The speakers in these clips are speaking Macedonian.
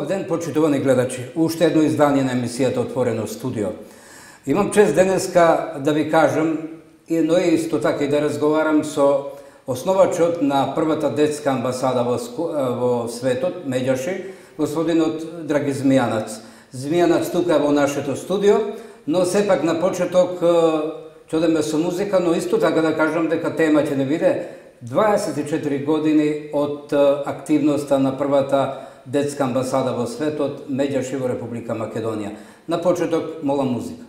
Добър ден, почитувани гледачи. Уште едно издание на емисијата Отворено студио. Имам чест денеска да ви кажам, но исто така и да разговарам со основачот на првата детска амбасада во светот, Медјаши, господинот Драги Змијанац. Змијанац тука во нашето студио, но сепак на почеток ќе одеме со музика, но исто така да кажам дека тема ќе не биде 24 години од активноста на првата детска амбасада во светот, Медјаши во Република Македонија. На почеток, молам музика.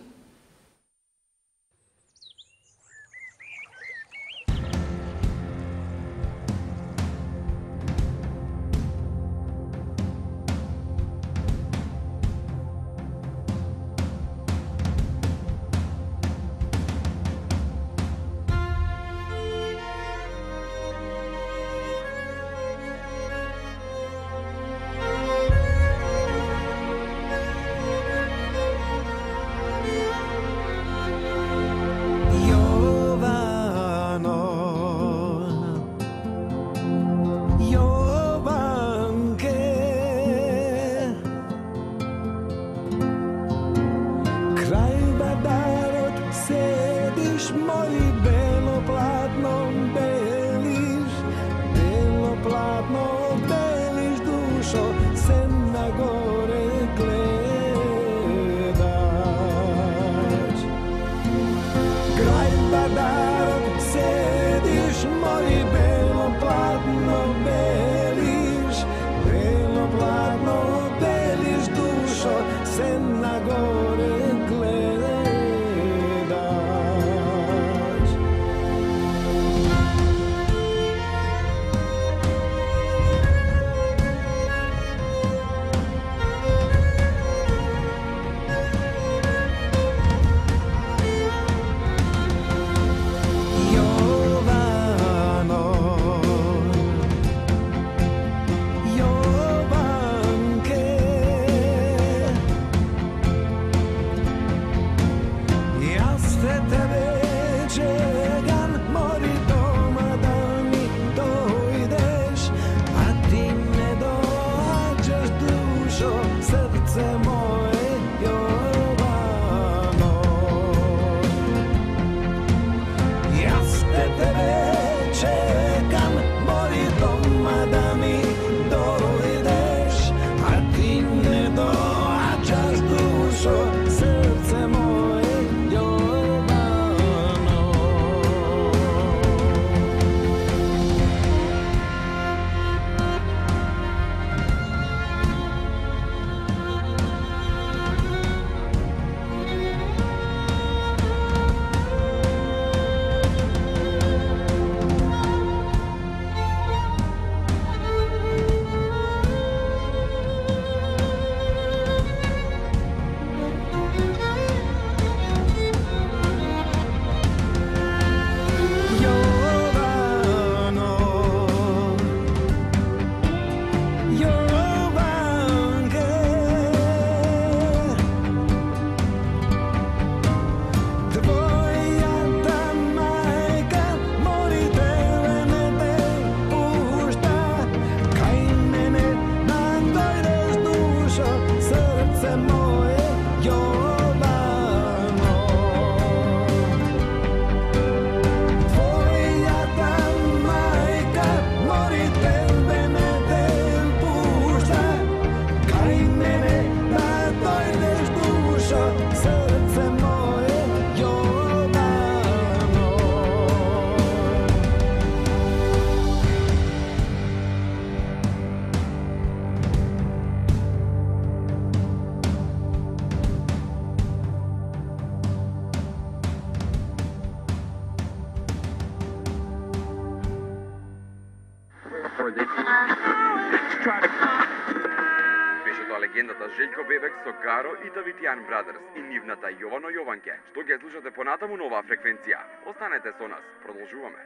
легендата Желјко Бебек со Гаро и Давитијан Брадерс и нивната Јовано Јованке, што ги слушате понатаму на оваа фреквенција. Останете со нас, продолжуваме.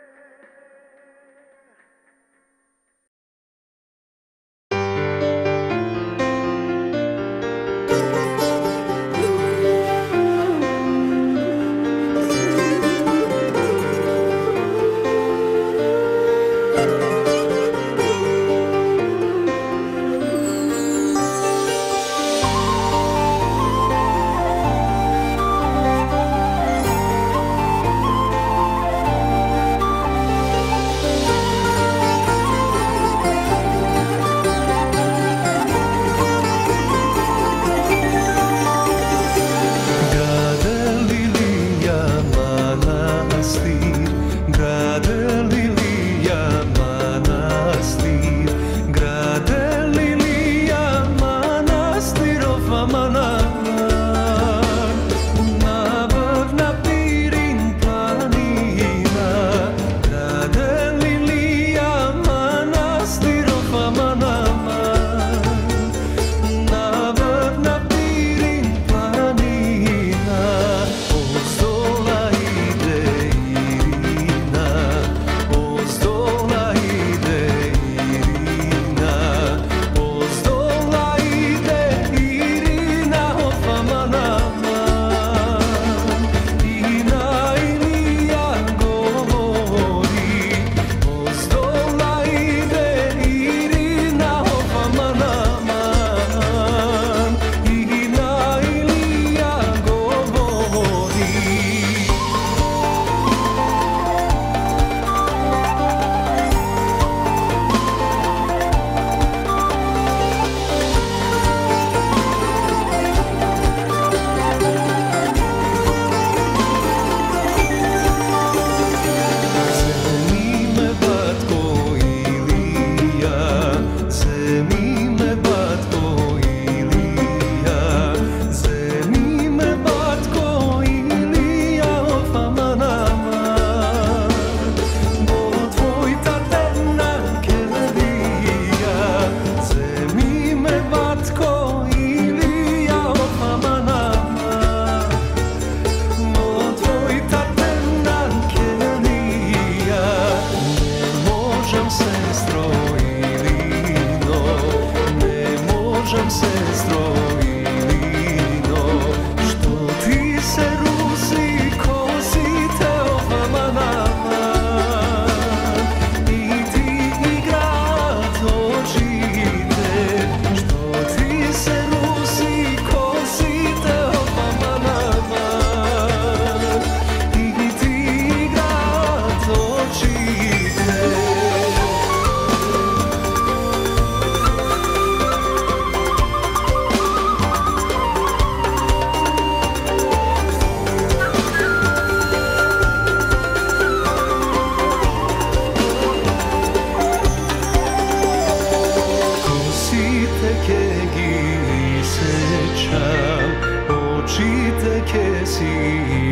ке си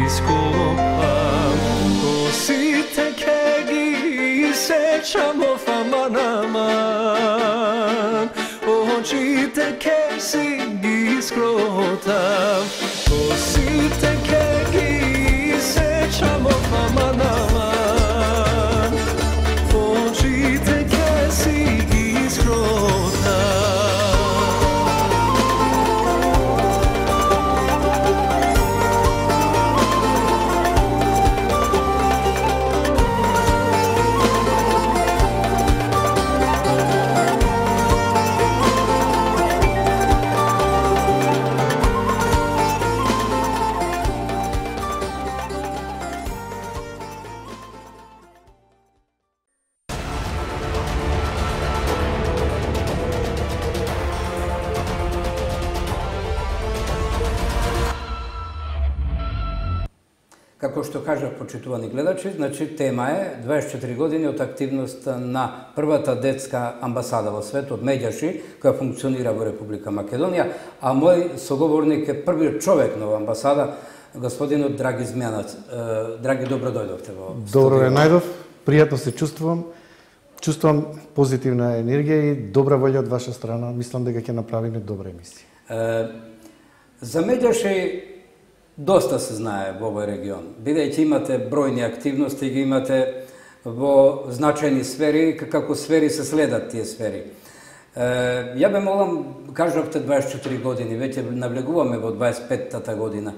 ископам, косите ке ги сечам аман аман, очите ке си ги скротам, косите ке ги сечам аман аман, очите ке си ги скротам. Како што кажав, почитувани гледачи, значи тема е 24 години од активноста на првата детска амбасада во светот, Медјаши, која функционира во Република Македонија, а мој соговорник е првиот човек на оваа амбасада, господинот Драги Змјанац. Драги, добро дојдовте во студио. Добро ве најдов, пријатно се чувствувам. Чувствувам позитивна енергија и добра волја од ваша страна. Мислам дека ќе направиме добра емисија. За Медјаши доста се знае во овој регион, бидејќи имате бројни активности, ги имате во значајни сфери, како сфери се следат тие сфери. Ја бе молам, кажавте 24 години, веќе навлегуваме во 25-та година.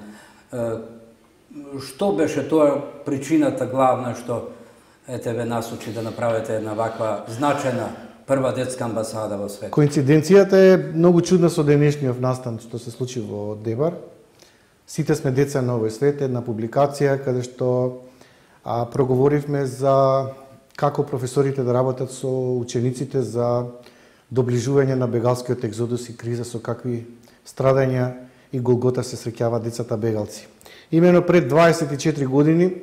Што беше тоа причината главна што ве насочи да направите една ваква значајна прва детска амбасада во свет? Коинциденцијата е многу чудна со денешниот настан што се случи во Дебар. Сите сме деца на овој свет, една публикација каде што проговоривме за како професорите да работат со учениците за доближување на бегалскиот екзодус и криза, со какви страдања и голгота се среќаваат децата бегалци. Имено пред 24 години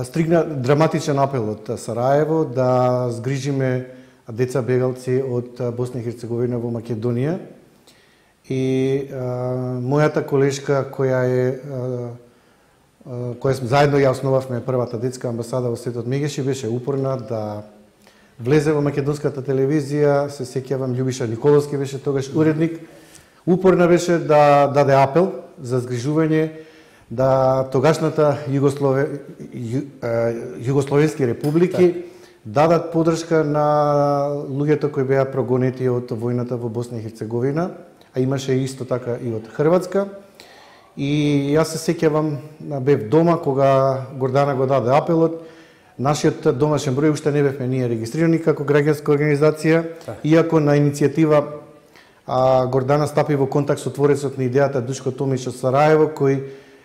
стригна драматичен апел од Сараево да згрижиме деца бегалци од Босна и Херцеговина во Македонија. И мојата колешка која заедно ја основавме првата детска амбасада во светот Мегеши, беше упорна да влезе во македонската телевизија. Се сеќавам, Љубиша Николовски беше тогаш уредник. Упорна беше да даде апел за згрижување да тогашната југословенски републики дадат подршка на луѓето кои беа прогонети од војната во Босна и Херцеговина, а имаше исто така и од Хрватска. И јас се сеќавам, бев дома кога Гордана го даде апелот. Нашиот домашен број уште не бевме ние регистрирани како граѓанска организација, иако на иницијатива Гордана стапи во контакт со творецот на идејата Душко Томич од Сараево, кој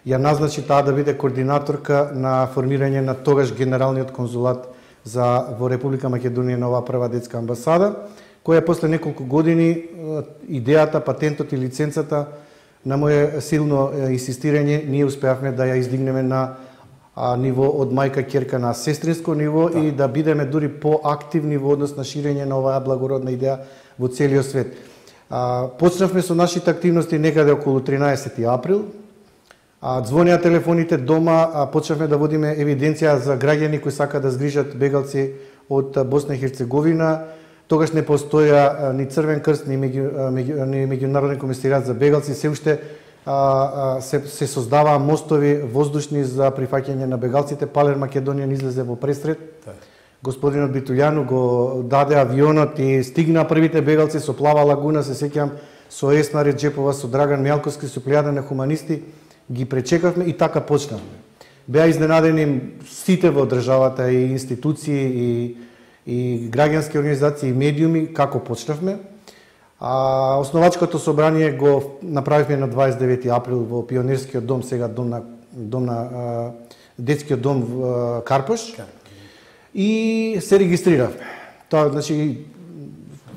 ја назначи таа да биде координаторка на формирање на тогаш генералниот конзулат во Република Македонија на оваа прва детска амбасада, која после неколку години идејата, патентот и лиценцата на моје силно инсистирање ние успеавме да ја издигнеме на ниво од мајка ќерка на сестринско ниво и да бидеме дури поактивни во однос на ширење на оваа благородна идеја во целиот свет. Почнавме со нашите активности некаде околу 13 април. Звонеа телефоните дома, почнавме да водиме евиденција за граѓани кои сака да згрижат бегалци од Босна и Херцеговина. Тогаш не постоја ни Црвен крст, ни Меѓународен комисаријат за бегалци, се уште се создаваа мостови воздушни за прифаќање на бегалците. Палер Македонија не излезе во пресред. Господинот Битулјану го даде авионот и стигна првите бегалци со Плава лагуна, се сеќам, со Есна Реджепова, со Драган Мјалковски, со плејада на хуманисти, ги пречекавме и така почнавме. Беа изненадени сите во државата и институции и граѓански организации и медиуми како почнавме. Основачкото собрание го направивме на 29 април во Пионерскиот дом, сега детскиот дом Карпош, и се регистриравме. Тоа, значи,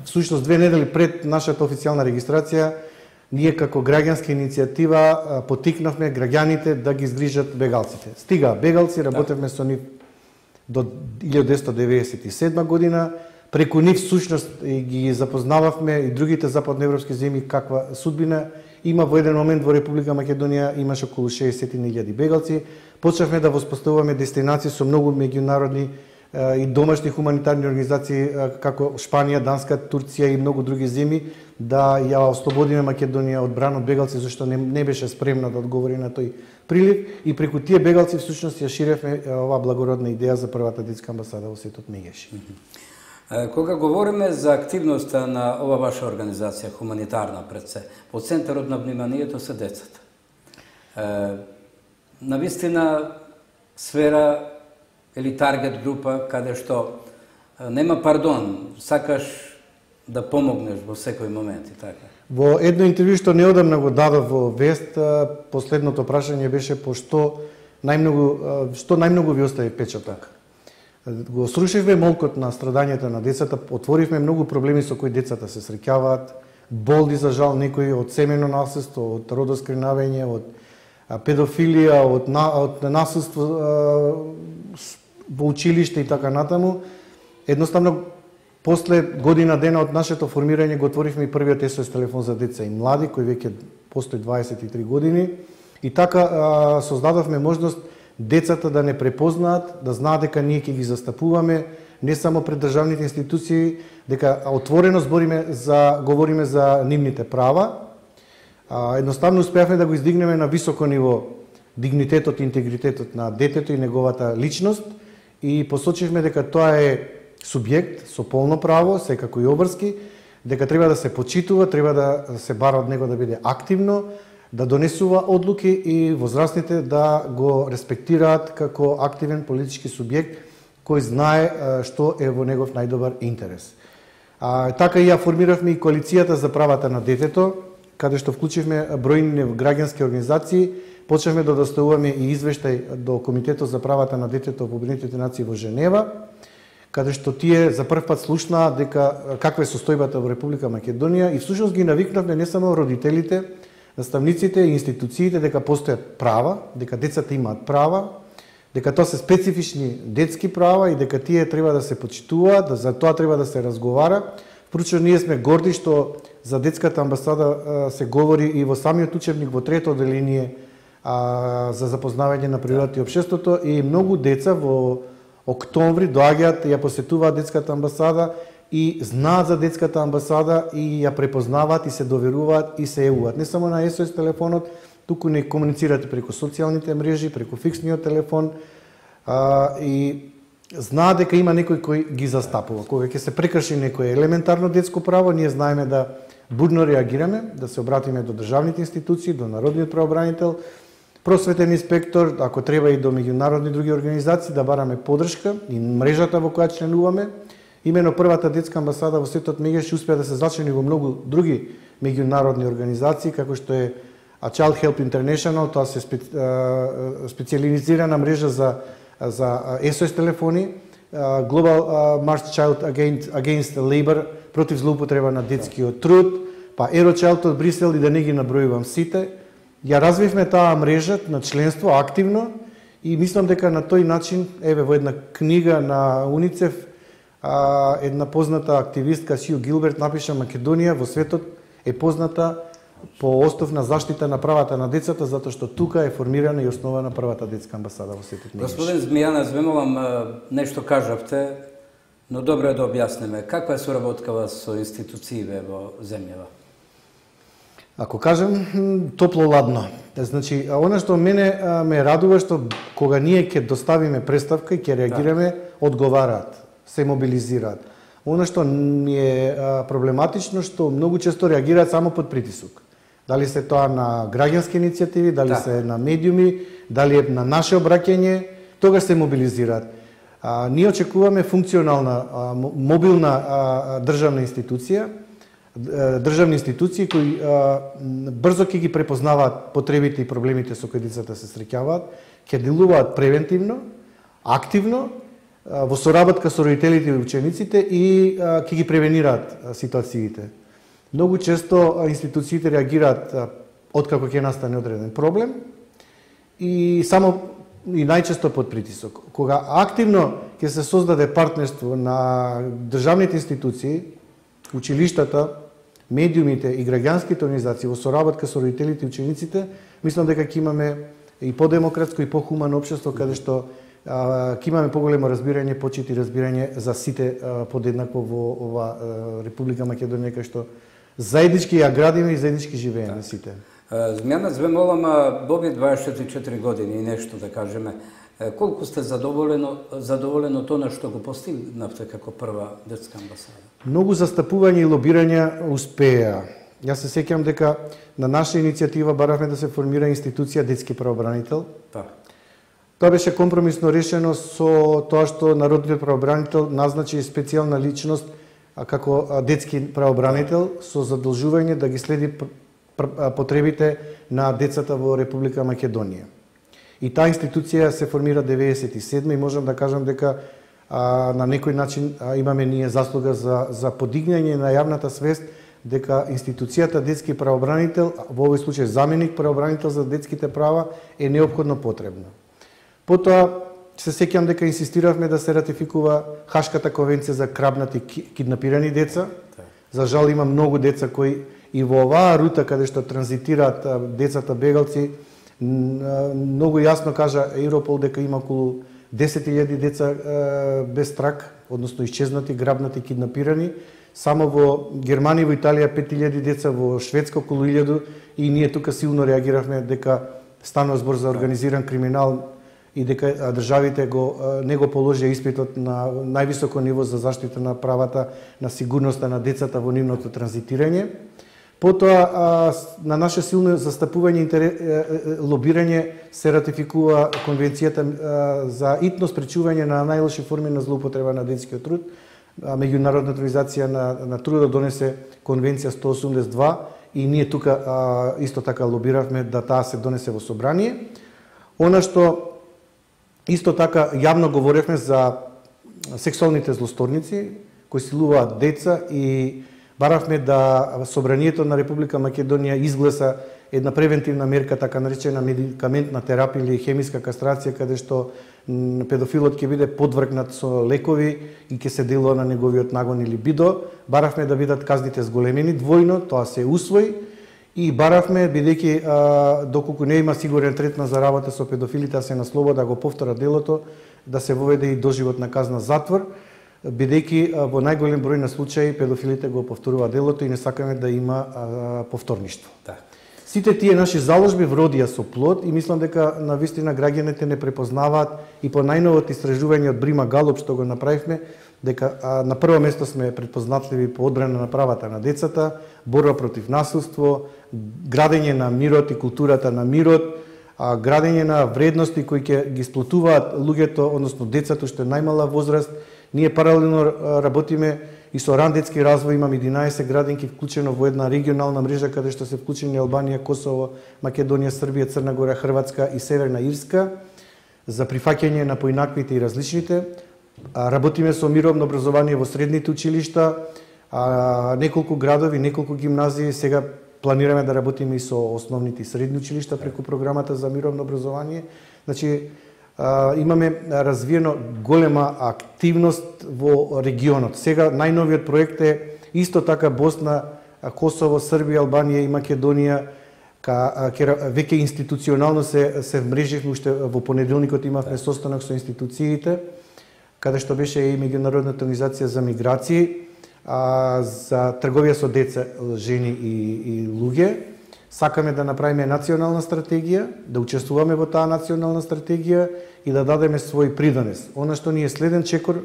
всушност 2 недели пред нашата официјална регистрација, ние како граѓанска иницијатива потикнавме граѓаните да ги згрижат бегалците. Стига бегалци, работевме со нив до 1997 година. Преку нив всушност ги запознававме и другите западноевропски земји каква судбина Има во еден момент во Република Македонија имаше околу 60.000 бегалци. Почнавме да воспоставуваме дестинации со многу меѓународни и домашни хуманитарни организации како Шпанија, Данска, Турција и многу други земји да ја ослободиме Македонија од бран од бегалци, зашто не беше спремна да одговори на тој прилив и преку тие бегалци всушност ја ширевме оваа благородна идеја за првата детска амбасада во светот Мегеш. Кога говориме за активноста на ова ваша организација, хуманитарна пред се, во центарот на вниманието се децата. Навистина сфера или таргет група каде што нема пардон, сакаш да помогнеш во секој момент и така. Во едно интервју што неодамна го дадов во Вест, последното прашање беше по што најмногу ви остави впечаток. Го срушивме молкот на страдањето на децата, отворивме многу проблеми со кои децата се среќаваат, болни за жал некои од семено насилство, од родоскринавање, од педофилија, од насилство во училиште и така натаму. Едноставно, после година дена од нашето формирање го отворивме и првиот SOS телефон за деца и млади, кој веќе постои 23 години. И така создадовме можност децата да не препознаат, да знаат дека ние ќе ги застапуваме, не само пред државните институции, дека отворено говориме за нивните права. Едноставно успеавме да го издигнеме на високо ниво дигнитетот и интегритетот на детето и неговата личност и посочивме дека тоа е субјект со полно право, секако и обврски, дека треба да се почитува, треба да се бара од него да биде активно, да донесува одлуки и возрастните да го респектираат како активен политички субјект кој знае што е во негов најдобар интерес. Така и ја формиравме и коалицијата за правата на детето, каде што вклучивме бројни граѓански организации, почнавме да доставуваме и извештај до Комитетот за правата на детето во Обединетите нации во Женева, каде што тие за прв пат слушнаа дека каква е состојбата во Република Македонија и всушност ги навикнавме не само родителите, наставниците и институциите дека постојат права, дека децата имаат права, дека тоа се специфични детски права и дека тие треба да се почитуваат, за тоа треба да се разговара. Впрочем, ние сме горди што за детската амбасада се говори и во самиот учебник во трето одделение за запознавање на природата и општеството и многу деца во октомври доаѓаат и ја посетуваат детската амбасада и знаат за детската амбасада и ја препознаваат и се доверуваат и се јавуваат. Не само на SOS телефонот, туку не комуницирате преку социјалните мрежи, преку фиксниот телефон и знаат дека има некој кој ги застапува. Кога ќе се прекрши некој елементарно детско право, ние знаеме да будно реагираме, да се обратиме до државните институции, до Народниот правобранител, просветен инспектор, ако треба и до меѓународни други организации, да бараме поддршка и мрежата во која членуваме. Имено првата детска амбасада во светот Мегеш успеа да се зачини во многу други меѓународни организации, како што е Child Help International, тоа се специализирана мрежа за SOS телефони, Global March Child Against Labor, против злоупотреба на детскиот труд, па Eurochild од Брисел и да не ги набројувам сите. Ја развивме таа мрежа на членство активно и мислам дека на тој начин, еве во една книга на УНИЦЕФ, една позната активистка Сју Гилберт напиша Македонија во светот е позната по основ на заштита на правата на децата, затоа што тука е формирана и основана првата детска амбасада во светот. Господин Змијанец, вемолам нешто кажавте, но добро е да објасниме. Каква е соработкава со институциите во земјава? Ако кажам, топло-ладно. Значи, она што мене ме радува што кога ние ќе доставиме представка и ќе реагираме, одговараат, се мобилизираат. Она што ми е проблематично што многу често реагираат само под притисок. Дали се тоа на граѓански иницијативи, дали се на медиуми, дали е на наше обраќање, тогаш се мобилизираат. Ние очекуваме функционална, мобилна државна институција, државни институции кои брзо ќе ги препознаваат потребите и проблемите со кои децата се среќаваат, ќе делуваат превентивно, активно, во соработка со родителите и учениците и ќе ги превенираат ситуациите. Многу често институциите реагираат откако ќе настане одреден проблем и само и најчесто под притисок. Кога активно ќе се создаде партнерство на државните институции, училиштата, медиумите и граѓанските организации во соработка со родителите и учениците, мислам дека ќе имаме и подемократско и похумано општество каде што ќе имаме поголемо разбирање, почит и разбирање за сите подеднакво во ова Република Македонија, кај што заеднички ја градиме и заеднички живееме сите. Змјана Звемолам, Боби 24 години и нешто да кажеме. Колку сте задоволен од тоа што го постигнавте како прва детска амбасада? Многу застапување и лобирање успеа. Јас се сеќам дека на наша иницијатива баравме да се формира институција детски правобранител. Тоа беше компромисно решено со тоа што народниот правобранител назначи специјална личност како детски правобранител со задолжување да ги следи потребите на децата во Република Македонија. И таа институција се формира 97 и можам да кажам дека на некој начин имаме ние заслуга за подигнање на јавната свест дека институцијата детски правобранител, во овој случај заменик правобранител за детските права, е неопходно потребна. Потоа се сеќам дека инсистиравме да се ратификува Хашката конвенција за крабнати киднапирани деца. За жал има многу деца кои и во оваа рута каде што транзитираат децата бегалци, многу јасно кажа Европол дека има околу 10.000 деца без трак, односно исчезнати, грабнати, киднапирани. Само во Германија, во Италија 5.000 деца, во Шведска околу 1.000 и ние тука силно реагиравме дека станува збор за организиран криминал и дека државите не го положија испитот на највисоко ниво за заштита на правата на сигурноста на децата во нивното транзитирање. Потоа, на наше силно застапување и лобирање се ратификува Конвенцијата за итно спречување на најлоши форми на злоупотреба на детскиот труд. Меѓународната организација на трудот донесе Конвенција 182 и ние тука исто така лобиравме да таа се донесе во собрание. Она што исто така јавно говоревме за сексуалните злосторници кои силуваат деца и баравме да Собранието на Република Македонија изгласа една превентивна мерка, така наречена медикаментна терапија или хемиска кастрација, каде што педофилот ќе биде подвргнат со лекови и ќе се делува на неговиот нагон или бидо. Баравме да бидат казните зголемени двојно, тоа се усвои и баравме, бидејќи доколку не има сигурен третман за работа со педофилите, а се на слобода да го повтора делото, да се воведе и доживотна казна затвор, бидејќи во најголем број на случаи педофилите го повторуваат делото и не сакаме да има повторништво. Сите тие наши заложби вродија со плод и мислам дека навистина граѓаните не препознаваат и по најновото истражување од Брима Галоп што го направивме, дека на прво место сме предпознатливи по одбрана на правата на децата, борба против насилство, градење на мирот и културата на мирот, градење на вредности кои ќе ги сплотуваат луѓето, односно децата што е најмала возраст. Ние паралелно работиме и со ран детски развој, имам 11 градинки вклучено во една регионална мрежа каде што се вклучени Албанија, Косово, Македонија, Србија, Црна Гора, Хрватска и Северна Ирска за прифаќање на поинаквите и различните. Работиме со мировно образование во средните училишта, неколку градови, неколку гимназии, сега планираме да работиме и со основните и средни училишта преку програмата за мировно образование. Значи, имаме развиено голема активност во регионот. Сега најновиот проект е исто така Босна, Косово, Србија, Албанија и Македонија, веќе институционално се вмреживме, уште во понеделникот имавме состанок со институциите, каде што беше и Меѓународната организација за миграции, за трговија со деца, жени и луѓе. Сакаме да направиме национална стратегија, да учествуваме во таа национална стратегија и да дадеме свој придонес. Она што ни е следен чекор,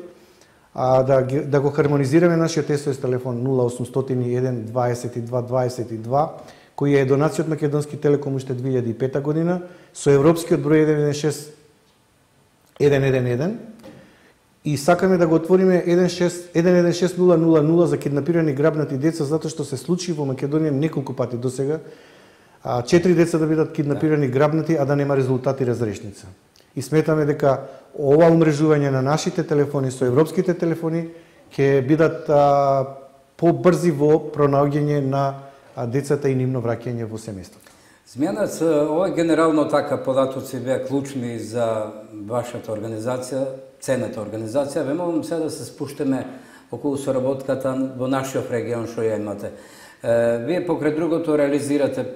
да го хармонизираме нашиот СОС телефон 0801 22 22, кој е донација од Македонски телеком уште 2005 година, со европскиот број 116 и сакаме да го отвориме 116000 за киднапирани грабнати деца, затоа што се случи во Македонија неколку пати досега, 4 деца да бидат киднапирани, грабнати, а да нема резултати разрешница. И сметаме дека ова умрежување на нашите телефони со европските телефони ќе бидат побрзи во пронаоѓање на децата и нивно враќање во семејството. Змјанац, ова генерално така податоци беа клучни за вашата организација, ценната организација. Ве молам сега да се спуштеме околу соработката во нашиот регион што ја имате. Вие покрај другото реализирате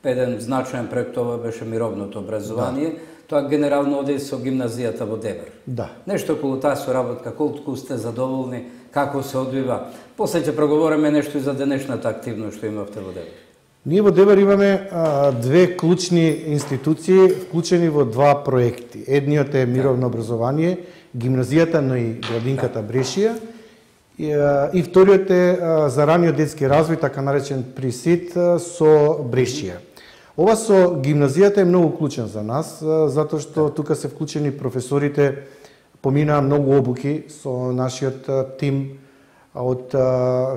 еден значаен проект, това беше мировното образование. Тоа генерално оде со гимназијата во Дебар. Да. Нешто околу таа соработка, колку сте задоволни, како се одвива. После ќе проговориме нешто и за денешната активност што имавте во Дебар. Ние во Дебар имаме две клучни институции вклучени во два проекти. Едниот е мировно образование, гимназијата, но и градинката Брешија. И вториот е за раниот детски развој, така наречен ПРИСИТ со Брешија. Ова со гимназијата е многу клучен за нас, затоа што тука се вклучени професорите, поминаа многу обуки со нашиот тим од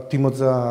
тимот за